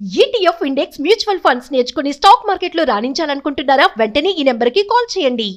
ETF index mutual funds నేర్చుకుని stock మార్కెట్లో రాణించాలనుకుంటున్నారా? వెంటనే ఈ నెంబర్కి కాల్ చేయండి.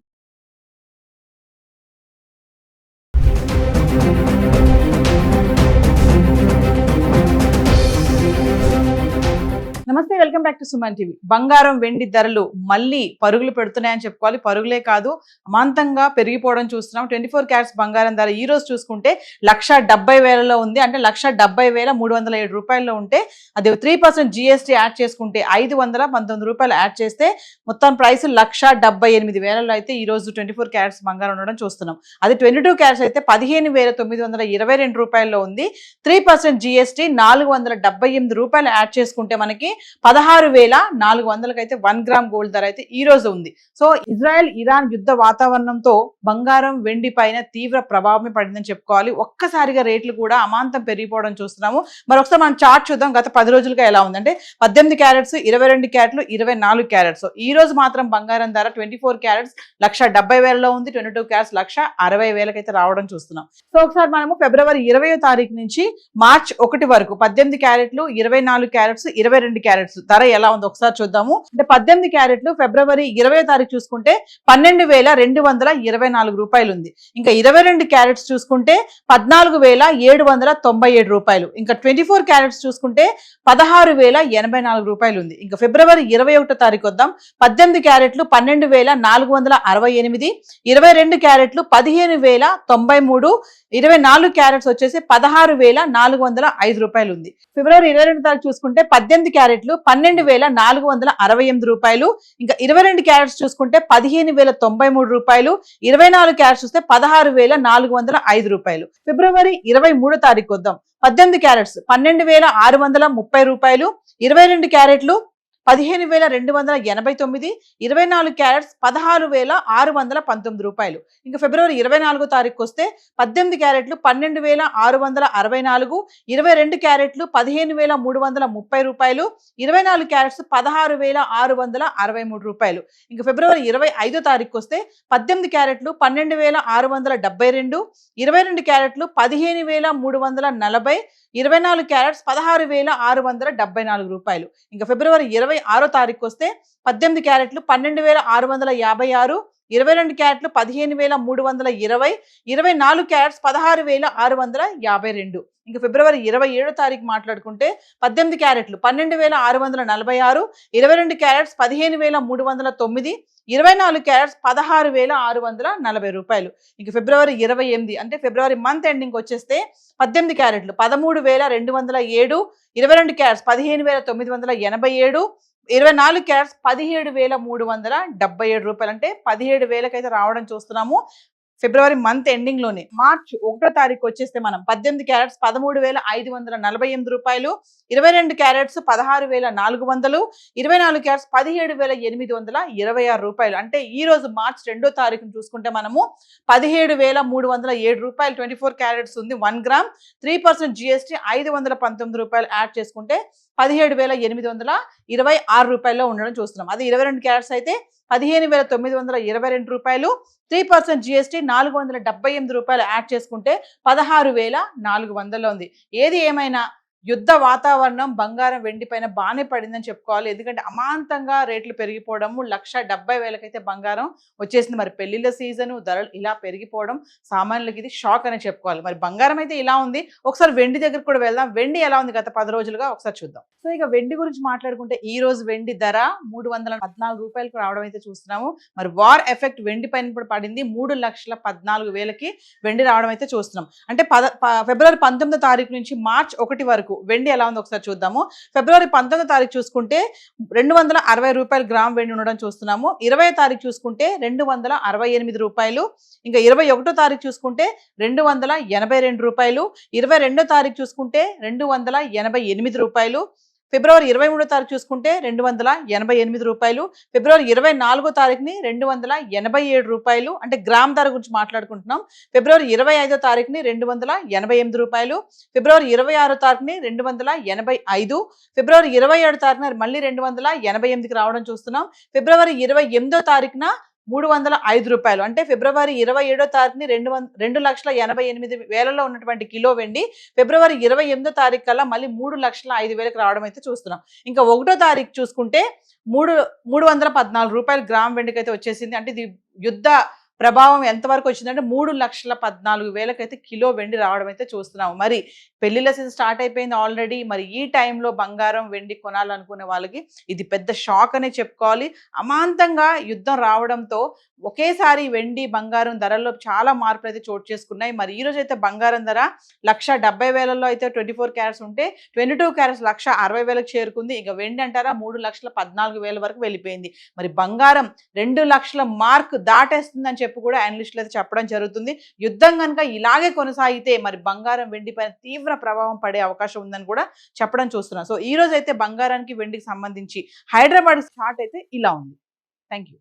నమస్తే, welcome back to Suman TV. బంగారం వెండి ధరలు మళ్ళీ పరుగులు పెడుతున్నాయని చెప్పుకోవాలి. పరుగులే కాదు, అమాంతంగా పెరిగిపోవడం చూస్తున్నాం. 24 క్యారెట్స్ బంగారం ధర ఈ రోజు చూసుకుంటే 1,70,000లో ఉంది. అంటే 1,70,307 రూపాయల్లో ఉంటే అది 3% GST యాడ్ చేసుకుంటే 519 రూపాయలు యాడ్ చేస్తే మొత్తం ప్రైస్ 1,78,000లో అయితే ఈ రోజు 24 క్యారెట్స్ బంగారం ఉండడం చూస్తున్నాం. అది 22 క్యారెట్స్ అయితే 15,922 రూపాయల్లో ఉంది. 3% GST 478 రూపాయలు యాడ్ చేసుకుంటే మనకి 16,400కి అయితే 1 గ్రామ్ గోల్డ్ ధర అయితే ఈ రోజు ఉంది. సో ఇజ్రాయెల్ ఇరాన్ యుద్ధ వాతావరణంతో బంగారం వెండి పైన తీవ్ర ప్రభావమే పడిందని చెప్పుకోవాలి. ఒక్కసారిగా రేట్లు కూడా అమాంతం పెరిగిపోవడం చూస్తున్నాము. మరి ఒకసారి మనం చార్ట్ చూద్దాం. గత 10 రోజులుగా ఎలా ఉందంటే 18 క్యారెట్స్, 22 క్యారెట్లు, 24 క్యారెట్స్. ఈ రోజు మాత్రం బంగారం ధర 24 క్యారెట్స్ 1,70,000లో ఉంది. 22 క్యారెట్స్ 1,60,000కి అయితే రావడం చూస్తున్నాం. సో ఒకసారి మనము ఫిబ్రవరి 20వ తారీఖు నుంచి మార్చ్ 1 వరకు 18 క్యారెట్లు, 24 క్యారెట్స్, 22 క్యారెట్స్ ధర ఎలా ఉందో ఒకసారి చూద్దాము. అంటే 18 క్యారెట్లు ఫిబ్రవరి 20వ తారీఖు చూసుకుంటే 12,224 రూపాయలు ఉంది. ఇంకా 22 క్యారెట్స్ చూసుకుంటే 14,797 రూపాయలు. ఇంకా 24 క్యారెట్స్ చూసుకుంటే 16,084 రూపాయలు ఉంది. ఇంకా ఫిబ్రవరి 21వ తారీఖు వద్దాం. 18 క్యారెట్లు 12,468, 22 క్యారెట్లు 15,093, 24 క్యారెట్స్ వచ్చేసి 16,405 రూపాయలు ఉంది. ఫిబ్రవరి 22 తారీఖు చూసుకుంటే 18 క్యారెట్లు 12,468 రూపాయలు. ఇంకా 22 క్యారెట్స్ చూసుకుంటే 15,093 రూపాయలు. 24 క్యారెట్స్ చూస్తే 16,405 రూపాయలు. ఫిబ్రవరి 23 తారీఖు వద్దాం. 18 క్యారెట్స్ 12,630 రూపాయలు. 22 క్యారెట్లు 15,289, 24 క్యారెట్స్ 16,619 రూపాయలు. ఇంకా ఫిబ్రవరి 24 తారీఖు వస్తే 18 క్యారెట్లు 12,664, 22 క్యారెట్లు 15,330 రూపాయలు. 24 క్యారెట్స్ 16,663 రూపాయలు. ఇంకా ఫిబ్రవరి 25 తారీఖు వస్తే 18 క్యారెట్లు 12,672, 22 క్యారెట్లు 15,340, 24 క్యారెట్స్ 16,674 రూపాయలు. ఇంకా ఫిబ్రవరి 26 తారీఖు వస్తే 18 క్యారెట్లు 12,656, 22 క్యారెట్లు 15,320, 24 క్యారెట్స్ 16,652. ఇంకా ఫిబ్రవరి 27 తారీఖు మాట్లాడుకుంటే 18 క్యారెట్లు 12,646, 22 క్యారెట్స్ 15,309, 24 క్యారెట్స్ 16,640 రూపాయలు. ఇంక ఫిబ్రవరి 28 అంటే ఫిబ్రవరి మంత్ ఎండింగ్ వచ్చేస్తే 18 క్యారెట్లు 13,207, 22 క్యారెట్స్ 15,987, 24 క్యారెట్స్ 17,377 రూపాయలు. అంటే 17,000కి అయితే రావడం చూస్తున్నాము ఫిబ్రవరి మంత్ ఎండింగ్ లోనే. మార్చ్ 1వ తారీఖు వచ్చేస్తే మనం 18 క్యారెట్స్ 13,548 రూపాయలు, 22 క్యారెట్స్ 16,400, 24 క్యారెట్స్ 17,826 రూపాయలు. అంటే ఈ రోజు మార్చ్ 2వ తారీఖును చూసుకుంటే మనము 17,307 రూపాయలు 24 క్యారెట్స్ ఉంది 1 గ్రామ్. 3% GST 519 రూపాయలు యాడ్ చేసుకుంటే 17,826 రూపాయల్లో ఉండడం చూస్తున్నాం. అది 22 క్యారెట్స్ అయితే 15,922 రూపాయలు. 3% GST 478 రూపాయలు యాడ్ చేసుకుంటే 16,400లో ఉంది. ఏది ఏమైనా యుద్ధ వాతావరణం బంగారం వెండి పైన బాగానే పడిందని చెప్పుకోవాలి. ఎందుకంటే అమాంతంగా రేట్లు పెరిగిపోవడము 1,70,000కి అయితే బంగారం వచ్చేసింది. మరి పెళ్లిళ్ళ సీజను ధరలు ఇలా పెరిగిపోవడం సామాన్యులకి ఇది షాక్ అని చెప్పుకోవాలి. మరి బంగారం అయితే ఇలా ఉంది. ఒకసారి వెండి దగ్గర కూడా వెళ్దాం. వెండి ఎలా ఉంది గత 10 రోజులుగా ఒకసారి చూద్దాం. సో ఇక వెండి గురించి మాట్లాడుకుంటే ఈ రోజు వెండి ధర 314 రూపాయలకు రావడం అయితే చూస్తున్నాము. మరి వార్ ఎఫెక్ట్ వెండి పైన కూడా పడింది. 3,14,000కి వెండి రావడం అయితే చూస్తున్నాం. అంటే ఫిబ్రవరి 19వ తారీఖు నుంచి మార్చ్ 1 వరకు వెండి ఎలా ఉందో ఒకసారి చూద్దాము. ఫిబ్రవరి 19వ తారీఖు చూసుకుంటే 260 రూపాయలు గ్రామ్ వెండి ఉండడం చూస్తున్నాము. 20వ తారీఖు చూసుకుంటే 268 రూపాయలు. ఇంకా 21వ తారీఖు చూసుకుంటే 282 రూపాయలు. 22వ తారీఖు చూసుకుంటే 288 రూపాయలు. ఫిబ్రవరి 23వ తారీఖు చూసుకుంటే 288 రూపాయలు. ఫిబ్రవరి 24వ తారీఖుని 287 రూపాయలు. అంటే గ్రామ్ ధర గురించి మాట్లాడుకుంటున్నాం. ఫిబ్రవరి 25వ తారీఖుని 288 రూపాయలు. ఫిబ్రవరి 26వ తారీఖుని 285. ఫిబ్రవరి 27వ తారీఖున మళ్ళీ 288కి రావడం చూస్తున్నాం. ఫిబ్రవరి 28వ తారీఖున రూపాయలు. అంటే ఫిబ్రవరి 27వ తారీఖుని 2,88,000 ఉన్నటువంటి కిలో వెండి ఫిబ్రవరి 28వ తారీఖు కల్లా మళ్ళీ 3,05,000కి రావడం అయితే చూస్తున్నాం. ఇంకా 1వ తారీఖు చూసుకుంటే 314 రూపాయలు గ్రామ్ వెండికి అయితే వచ్చేసింది. అంటే ఇది యుద్ధ ప్రభావం ఎంతవరకు వచ్చిందంటే 3,14,000 అయితే కిలో వెండి రావడం అయితే చూస్తున్నాము. మరి పెళ్లిళ్ళ సీజన్ స్టార్ట్ అయిపోయింది ఆల్రెడీ. మరి ఈ టైంలో బంగారం వెండి కొనాలనుకునే వాళ్ళకి ఇది పెద్ద షాక్ అనే చెప్పుకోవాలి. అమాంతంగా యుద్ధం రావడంతో ఒకేసారి వెండి బంగారం ధరల్లో చాలా మార్పులు అయితే చోటు చేసుకున్నాయి. మరి ఈ రోజు అయితే బంగారం ధర 1,70,000 అయితే 24 క్యారెట్స్ ఉంటే 22 క్యారెట్స్ 1,60,000కి చేరుకుంది. ఇక వెండి అంటారా 3,14,000 వరకు వెళ్ళిపోయింది. మరి బంగారం 2 లక్షల మార్క్ దాటేస్తుందని చెప్పి కూడా అనలిస్టులు అయితే చెప్పడం జరుగుతుంది. యుద్ధం కనుక ఇలాగే కొనసాగితే మరి బంగారం వెండి పైన తీవ్ర ప్రభావం పడే అవకాశం ఉందని కూడా చెప్పడం చూస్తున్నాం. సో ఈ రోజు అయితే బంగారానికి వెండికి సంబంధించి హైదరాబాద్ చార్ట్ అయితే ఇలా ఉంది. Thank you.